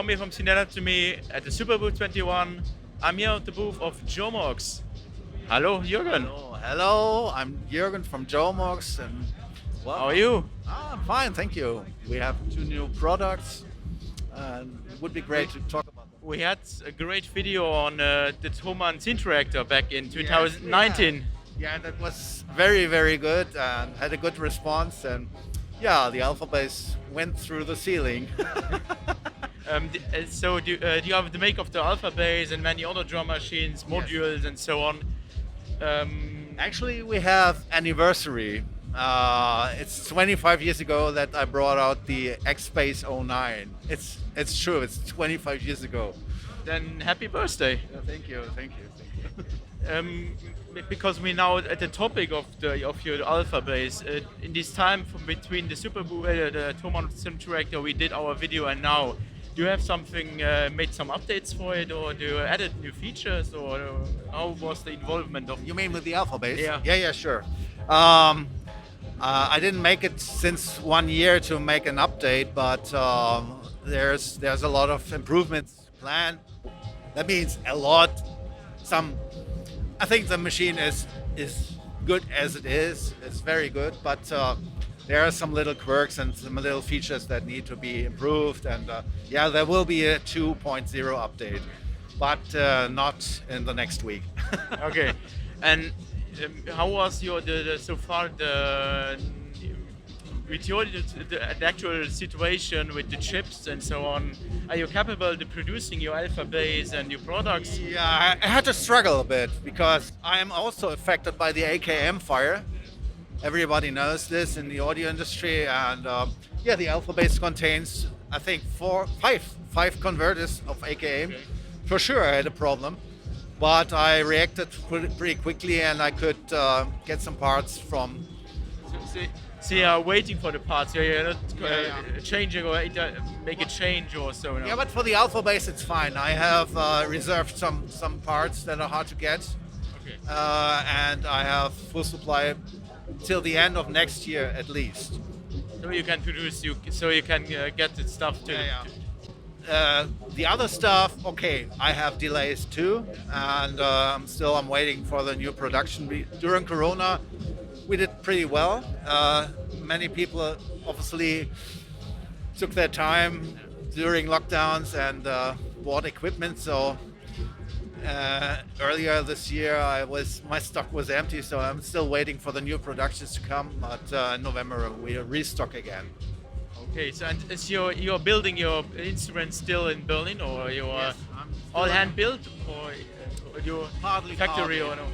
Tommy from Synthesizer at the Superbooth 21. I'm here at the booth of Jomox. Hello, Jürgen. Hello, I'm Jürgen from Jomox, and How are you? I'm fine, thank you. We have 2 new products, and it would be great to talk about them. We had a great video on the Thomann synth reactor back in 2019. Yeah, that was very, very good and had a good response. And yeah, the alpha bass went through the ceiling. So do you have the make of the alpha bass and many other drum machines, modules, and so on? Actually, we have anniversary. It's 25 years ago that I brought out the X-Bass 09. It's true. It's 25 years ago. Then happy birthday! Yeah, thank you. Because we're now at the topic of your alpha bass. In this time from between the Superbooth, the Thomann synth reactor, we did our video, and now. Do you have something, made some updates for it, or do you added new features, or how was the involvement of? You mean with the alpha bass? Yeah. Yeah, sure. I didn't make it since 1 year to make an update, but there's a lot of improvements planned. That means a lot. I think the machine is good as it is. It's very good, but there are some little quirks and some little features that need to be improved. And yeah, there will be a 2.0 update, but not in the next week. Okay, and how was so far with the actual situation with the chips and so on? Are you capable of producing your alpha bass and your products? Yeah, I had to struggle a bit because I am also affected by the AKM fire. Everybody knows this in the audio industry, and yeah, the alpha bass contains, I think, five converters of AKM. Okay. For sure, I had a problem, but I reacted pretty quickly, and I could get some parts from. So you are waiting for the parts. You're not Yeah. changing or make a change or so. No? Yeah, but for the alpha bass, it's fine. I have reserved some parts that are hard to get, Okay. and I have full supply till the end of next year at least. So you can produce, so you can get the stuff to. The other stuff, okay, I have delays too, and I'm waiting for the new production. During Corona, we did pretty well. Many people obviously took their time during lockdowns and bought equipment. So earlier this year, my stock was empty, so I'm still waiting for the new productions to come. But in November, we restock again. Okay, so and is you're building your instruments still in Berlin, or you are Yes, I'm still all hand built, or your Partly. factory, or no?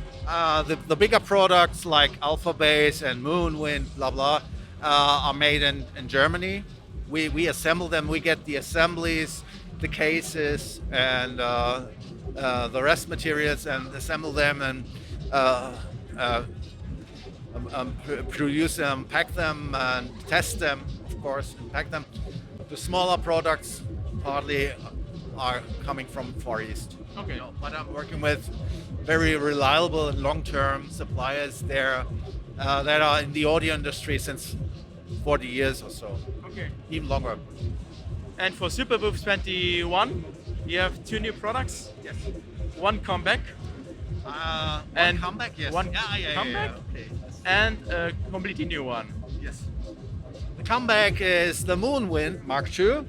The bigger products like Alpha Bass and Moonwind, blah blah, are made in Germany. We assemble them. We get the assemblies, the cases, and the rest materials, and assemble them and produce them, pack them, and test them, of course, and pack them. The smaller products partly are coming from Far East. Okay. But I'm working with very reliable and long-term suppliers there that are in the audio industry since 40 years or so, Okay. even longer. And for Superbooth 21, you have 2 new products. Yes. One comeback And comeback, yes. One Yeah, comeback okay. and a completely new one. Yes. The comeback is the Moonwind Mark II.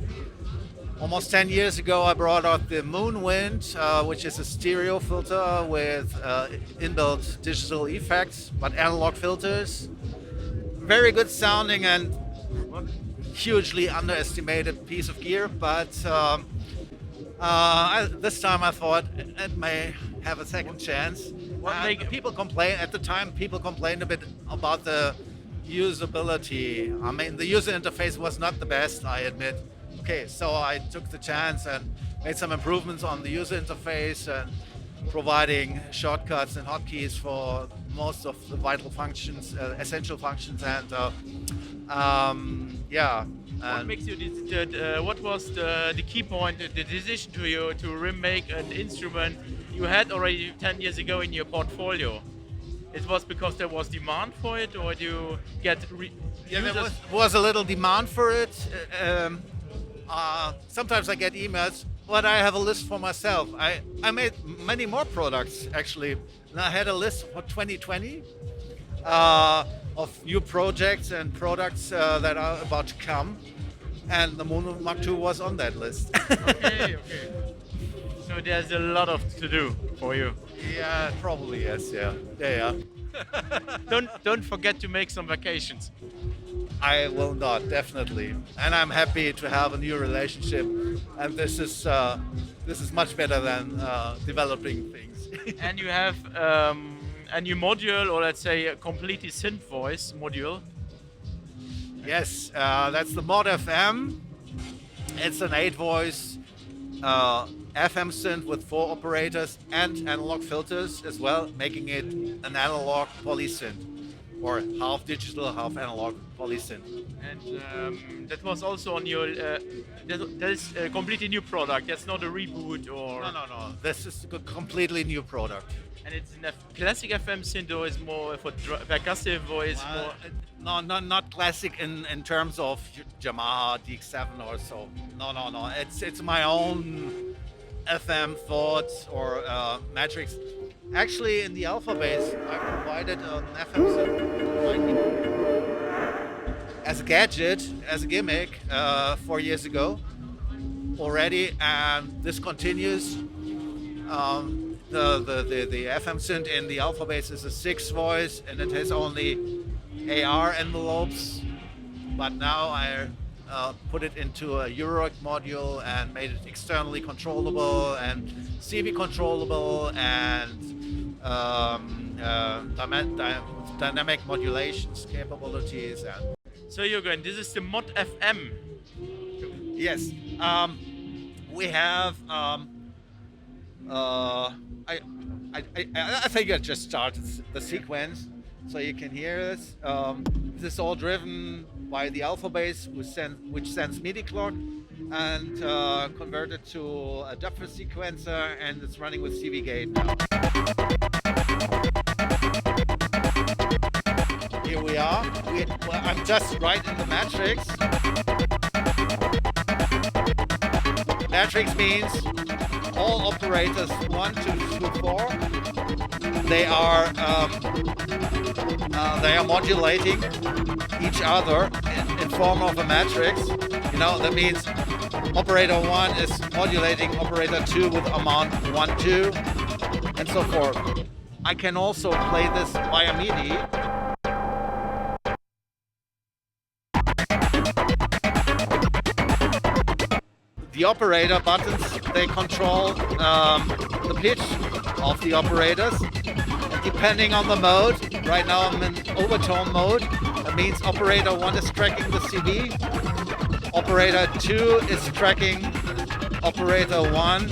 Almost 10 years ago, I brought out the Moonwind, which is a stereo filter with inbuilt digital effects, but analog filters. Very good sounding and hugely underestimated piece of gear, but this time I thought it may have a second chance. People complain at the time. People complained a bit about the usability. I mean, the user interface was not the best, I admit. Okay, so I took the chance and made some improvements on the user interface and providing shortcuts and hotkeys for most of the vital functions, essential functions, and yeah. What makes you? What was the key point, the decision to remake an instrument you had already 10 years ago in your portfolio? It was because there was demand for it, or do you get Yeah, there was a little demand for it. Sometimes I get emails, but I have a list for myself. I made many more products actually. And I had a list for 2020 of new projects and products that are about to come. And the Moonwind MkII was on that list. Okay, okay. So there's a lot of to do for you. Yeah, probably yes. Yeah, yeah. Don't forget to make some vacations. I will not, definitely. And I'm happy to have a new relationship. And this is much better than developing things. And you have a new module, or let's say a completely synth voice module. Yes, that's the Mod FM. It's an 8-voice FM synth with 4 operators and analog filters as well, making it an analog polysynth, or half digital, half analog polysynth. And that was also on your. That is a completely new product. That's not a reboot or. No. This is a completely new product. And it's a classic FM synth, or is more for percussive, or is more. No, not classic in terms of Yamaha DX7 or so. No. It's my own FM thoughts or metrics. Actually, in the Alpha base, I provided an FM synth as a gadget, as a gimmick, 4 years ago already, and this continues. The FM synth in the Alpha base is a 6-voice, and it has only AR envelopes. But now I put it into a Eurorack module and made it externally controllable and CV controllable and dynamic modulations capabilities. And so Jürgen, this is the Mod FM. yes, we have. I think I just started the sequence, so you can hear this. This is all driven by the Alpha base, which sends MIDI clock and converted to a Doppler sequencer, and it's running with CV gate now. Here we are. I'm just right in the matrix. Matrix means all operators 1, 2, 3, 4. They are modulating each other in form of a matrix. You know, that means operator 1 is modulating operator 2 with amount 1, 2, and so forth. I can also play this via MIDI. The operator buttons, they control the pitch of the operators. And depending on the mode, right now I'm in overtone mode. That means operator 1 is tracking the CV. Operator 2 is tracking operator 1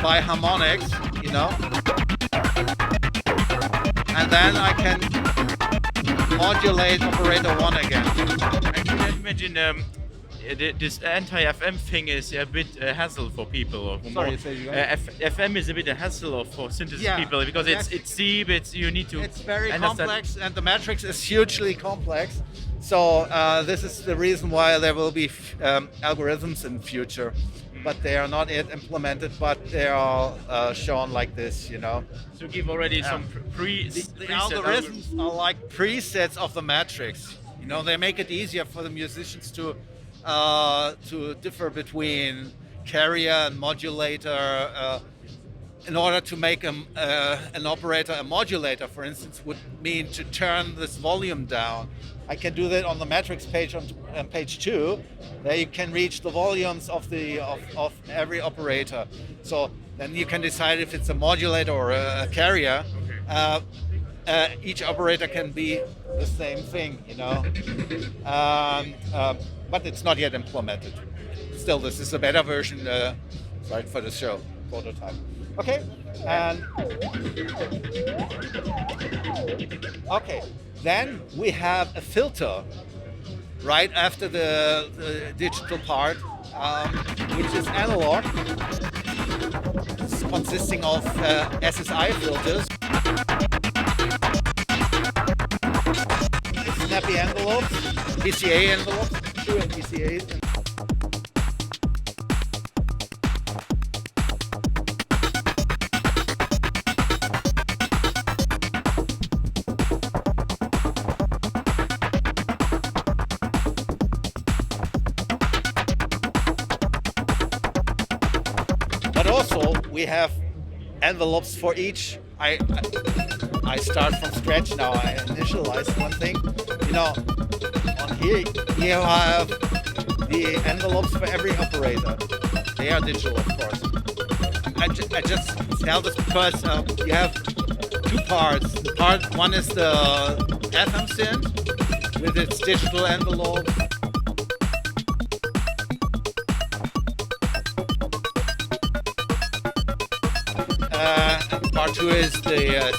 by harmonics, you know. And then I can modulate operator 1 again. I can imagine this anti-FM thing is a bit hassle for people. Or Sorry, say you again? FM is a bit a hassle for synthesis Yeah, people because it's deep. You need to. It's very understand. complex, and the matrix is hugely complex. So this is the reason why there will be algorithms in future, but they are not yet implemented. But they are shown like this, you know. So give already some The algorithms are like presets of the matrix. You know, they make it easier for the musicians to differ between carrier and modulator. In order to make an operator a modulator, for instance, would mean to turn this volume down. I can do that on the matrix page on page 2. There you can reach the volumes of every operator. So then you can decide if it's a modulator or a carrier. Okay. Each operator can be the same thing, you know. But it's not yet implemented. Still, this is a beta version, right, for the show prototype. Okay, and okay, then we have a filter right after the digital part, which is analog. It's consisting of SSI filters, snappy envelopes, PCA envelopes, true PCAs. we have envelopes for each. I start from scratch now. I initialize one thing. You know, on here you have the envelopes for every operator. They are digital, of course. I just tell this because you have two parts. Part one is the FM synth with its digital envelope. Part two is the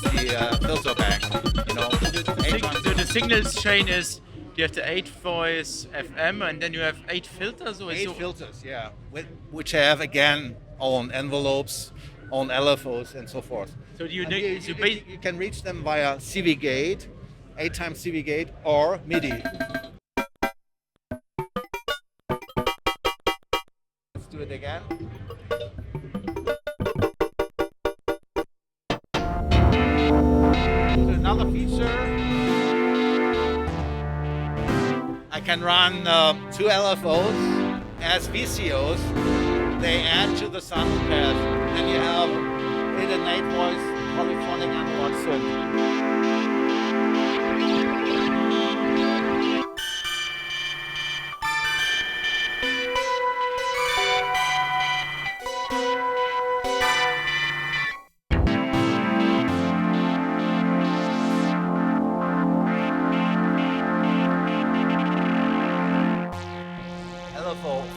filter bank. You know, The signals chain is you have the 8 voice FM and then you have 8 filters. Or 8 filters, yeah, which have again own envelopes, own LFOs, and so forth. So You can reach them via CV gate, 8 times CV gate, or MIDI. Let's do it again. Another feature, I can run 2 LFOs as VCOs. They add to the sound pad. Then you have 8 and 8 voice polyphonic analog synth.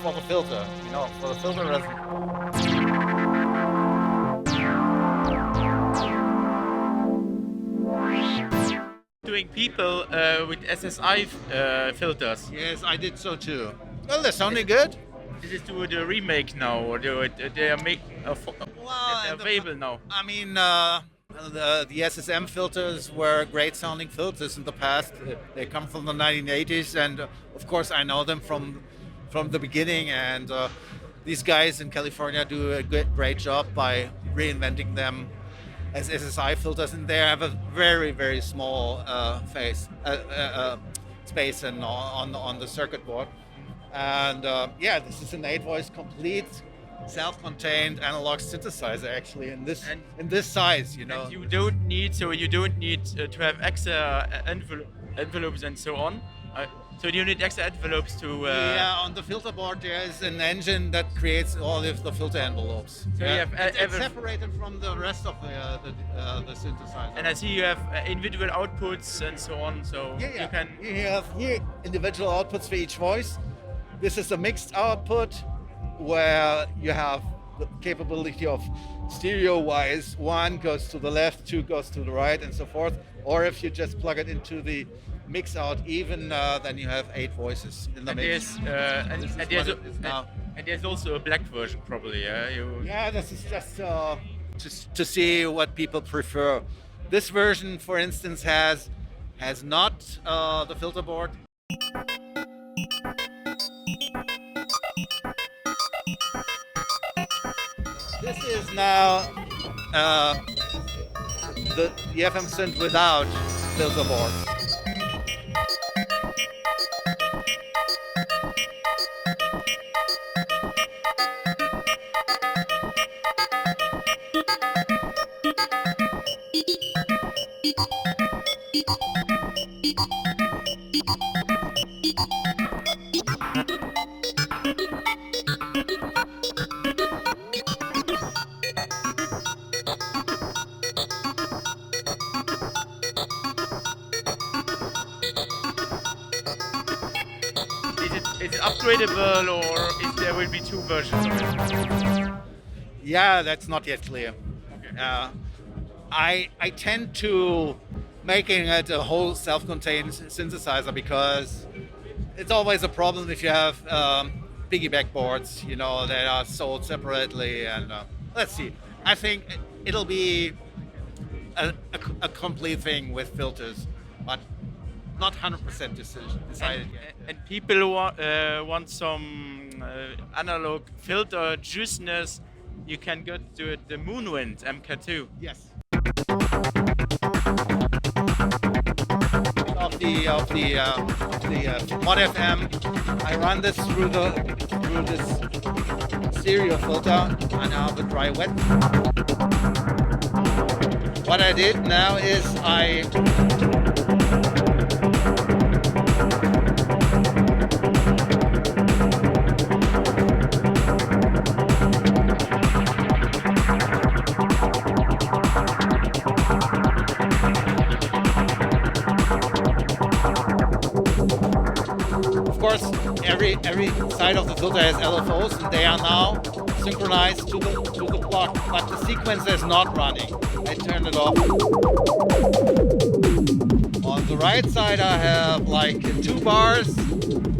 For the filter, you know, for the filter doing people with SSI filters. Yes, I did so too. Well, they're sounding good. This is do the remake now, or they are available now. I mean, the SSM filters were great sounding filters in the past. They come from the 1980s, and of course I know them from the beginning, and these guys in California do a great job by reinventing them as SSI filters, and they have a very, very small space and on the circuit board. And yeah, this is an 8 voice complete self-contained analog synthesizer actually in this size, you know. And you don't need to have extra envelopes and so on. So you need extra envelopes to... Yeah, on the filter board there is an engine that creates all of the filter envelopes. So yeah. you have it's separated from the rest of the synthesizer. And I see you have individual outputs and so on, so yeah. you can... You have here individual outputs for each voice. This is a mixed output where you have the capability of stereo-wise, 1 goes to the left, 2 goes to the right, and so forth. Or if you just plug it into the mix out even, then you have 8 voices in the mix. And there's also a black version probably, yeah? Yeah, this is just to see what people prefer. This version, for instance, has not the filter board. This is now the FM synth without filter board. Is it upgradable, or there will be 2 versions of it? Yeah, that's not yet clear. Okay. I tend to making it a whole self-contained synthesizer because it's always a problem if you have piggyback boards, you know, that are sold separately. And let's see. I think it'll be a complete thing with filters, but not 100% decided yet. And people want some analog filter juiciness. You can go to the Moonwind MkII. Yes. Of the Mod FM, I run this through this stereo filter and have a dry wet. What I did now is of course, every side of the filter has LFOs, and they are now synchronized to the clock, but the sequencer is not running. I turned it off. On the right side, I have like 2 bars.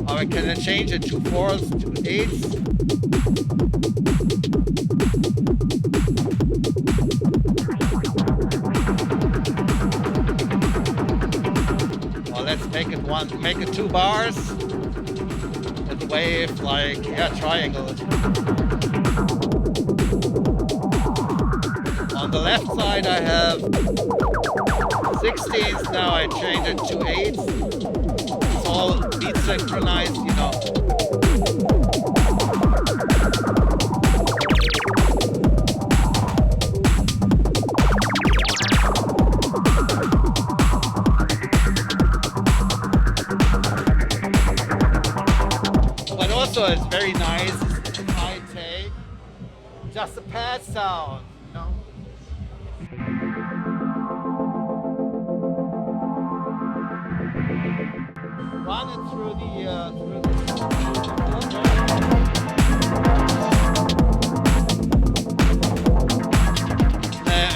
I can change it to 4s, to 8s. Well, let's make it 2 bars. With the wave, like, yeah, triangle. On the left side, I have 16s. Now I change it to 8s. It's all beat synchronized, you know. But also, it's very nice if I take just a pad sound, you know. Run it through the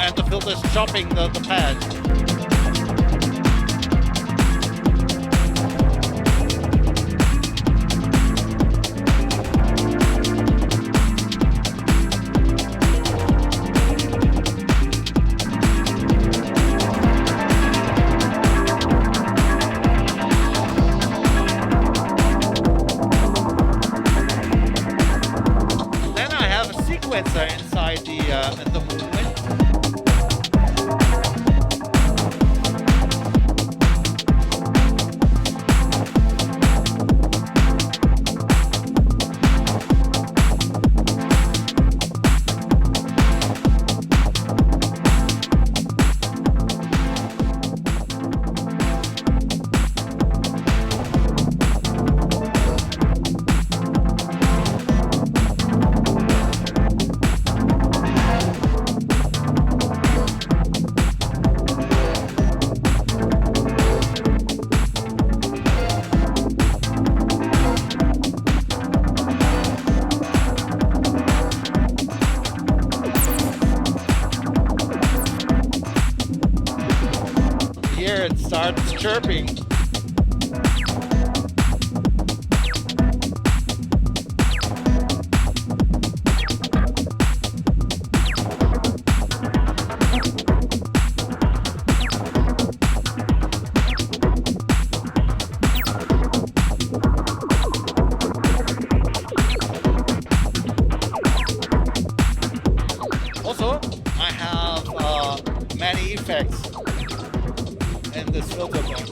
and the filter's chopping the pad. Inside the Moonwind. Here it starts chirping. Also, I have many effects in this filter bank.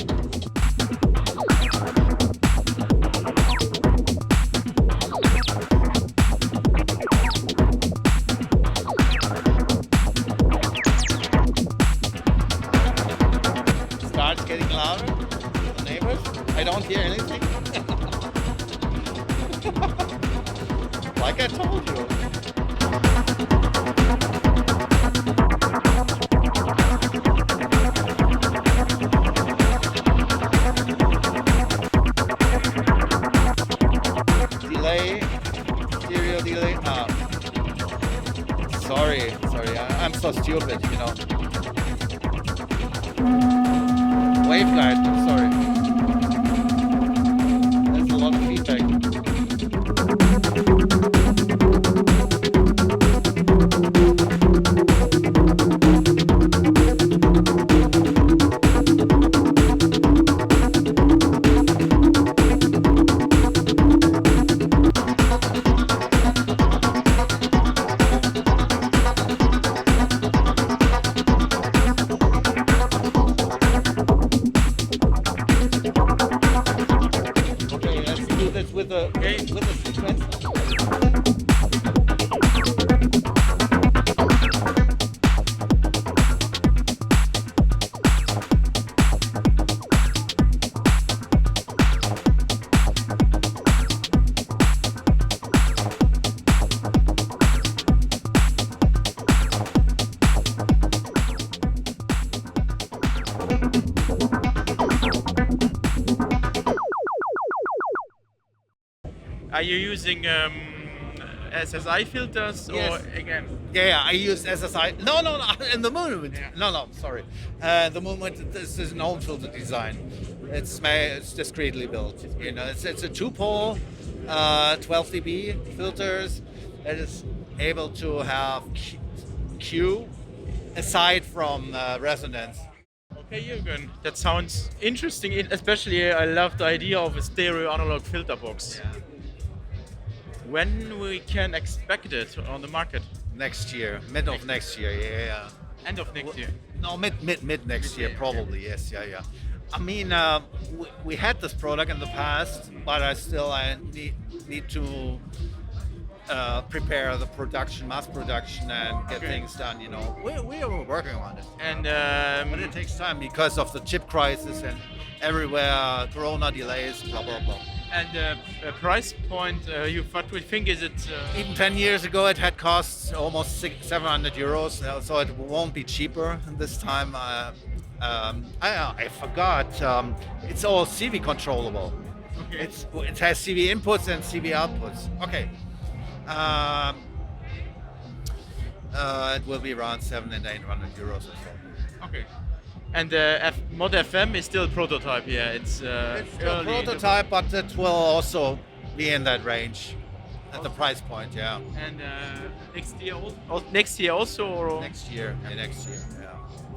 Starts getting louder. The neighbors. I don't hear anything. Like I told you. Stereo delay. Sorry, I'm so stupid, you know. Waveguide, I'm sorry. There's a lot of feedback. With the sequence. Are you using SSI filters Yes. or again? Yeah, I use SSI. No, in the Moonwind. Yeah. No, sorry. The Moonwind. This is an own filter design. It's discreetly built. You know, it's a two-pole, 12 dB filters that is able to have Q aside from resonance. Okay, Jürgen, that sounds interesting. Especially, I love the idea of a stereo analog filter box. When we can expect it on the market? Next year, mid of next year. Yeah. End of next year. No, mid next year, Mid-year, probably. Yes, yeah. I mean, we had this product in the past, but I need to prepare the production, mass production, and get Okay. things done. You know, we are working on it, And but it takes time because of the chip crisis and everywhere Corona delays, blah blah blah. a price point, what do you think is it? Even 10 years ago, it had cost almost 700 euros, so it won't be cheaper this time. I forgot. It's all CV controllable. Okay. It has CV inputs and CV outputs. Okay. It will be around 700 and 800 euros or so. Okay. And Mod FM is still prototype. Yeah, it's It's still early in the- prototype, but it will also be in that range at the price point. Yeah. And next year also, or Next year.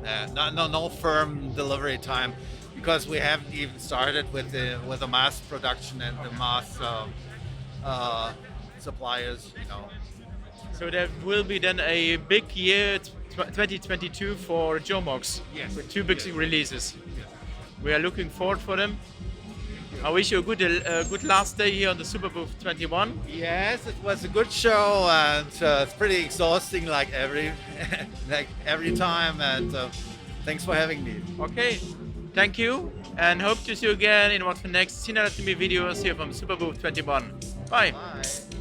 Yeah. No firm delivery time because we haven't even started with the mass production and the mass suppliers. You know. so there will be then a big year, 2022 for Jomox. Yes. With two big Yes. releases. We are looking forward for them. I wish you a good last day here on the Superbooth 21. Yes, it was a good show and it's pretty exhausting like every time. And thanks for having me. Okay, thank you, and hope to see you again in one of the next Synthesizer videos here from Superbooth 21. Bye. Bye.